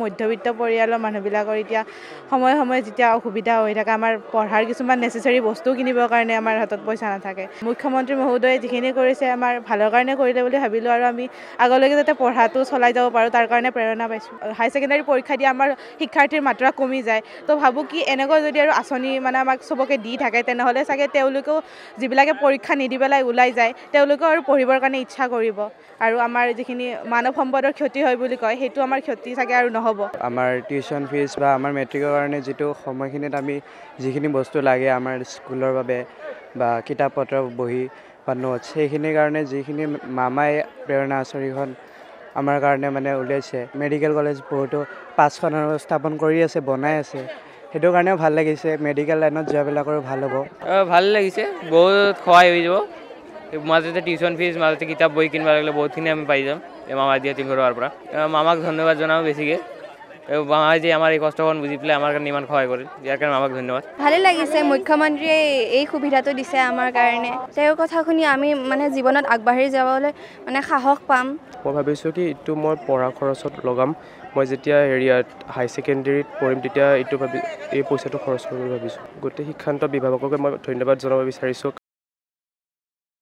মধ্যবিত্ত পৰিয়ালৰ মানুহবিলাকৰ এতিয়া সময়ে সময়ে যেতিয়া অসুবিধা হৈ থাকে, আমাৰ পঢ়াৰ কিছুমান নেচেচাৰী বস্তু কিনিবৰ কাৰণে আমাৰ হাতত পইচা নাথাকে। মুখ্যমন্ত্ৰী মহোদয়ে যিখিনি কৰিছে আমাৰ ভালৰ কাৰণে কৰিলে বুলি ভাবিলোঁ, আৰু আমি আগলৈকে যাতে পঢ়াটো চলাই যাব পাৰোঁ তাৰ কাৰণে প্ৰেৰণা পাইছোঁ। হাই ছেকেণ্ডাৰী পৰীক্ষা দি আমাৰ শিক্ষাৰ্থীৰ মাত্ৰা কমি যায়, তো ভাবোঁ কি এনেকুৱা যদি আৰু আঁচনি মানে আমাক চবকে দি থাকে তেনেহ'লে চাগে তেওঁলোকেও যিবিলাকে পৰীক্ষা নিদি পেলাই ওলাই যায় তেওঁলোকেও আৰু পঢ়িবৰ কাৰণে ইচ্ছা কৰিব, আৰু আমাৰ যিখিনি মানৱ সম্পদৰ ক্ষতি হয় বুলি কয় সেইটো আমাৰ ক্ষতি চাগে আৰু নহ'ব। আমাৰ টিউশ্যন ফিজ বা আমাৰ মেট্ৰিকৰ কাৰণে যিটো সময়খিনিত আমি যিখিনি বস্তু লাগে আমাৰ স্কুলৰ বাবে বা কিতাপ পত্ৰ বহি বা নোটছ, সেইখিনিৰ কাৰণে যিখিনি মামাই প্ৰেৰণা আঁচনিখন আমাৰ কাৰণে মানে উলিয়াইছে, মেডিকেল কলেজ বহুতো 5খন স্থাপন কৰি আছে, বনাই আছে, সেইটো কাৰণেও ভাল লাগিছে। মেডিকেল লাইনত যোৱাবিলাকৰো ভাল হ'ব। ভাল লাগিছে, বহুত সহায় হৈ যাব। মাজতে টিউশ্যন ফিজ, মাজতে কিতাপ বহি কিনিব লাগিলে বহুতখিনি আমি পাই যাম এই মামাই দিয়া 300 টকাৰ পৰা। মামাক ধন্যবাদ জনাওঁ বেছিকৈ, মামাই যে আমাৰ এই কষ্টখন বুজি পেলাই আমাৰ কাৰণে ইমান সহায় কৰিল, ইয়াৰ কাৰণে মামাক ধন্যবাদ। ভালে লাগিছে, মুখ্যমন্ত্ৰীয়ে এই সুবিধাটো দিছে আমাৰ কাৰণে। তেওঁৰ কথা শুনি আমি মানে জীৱনত আগবাঢ়ি যাবলৈ মানে সাহস পাম। মই ভাবিছোঁ কি এইটো মই পঢ়া খৰচত লগাম। মই যেতিয়া হাই ছেকেণ্ডেৰীত পঢ়িম তেতিয়া এই পইচাটো খৰচ কৰিম বুলি ভাবিছোঁ। গোটেই শিক্ষান্ত বিভাগকে মই ধন্যবাদ জনাব বিচাৰিছোঁ।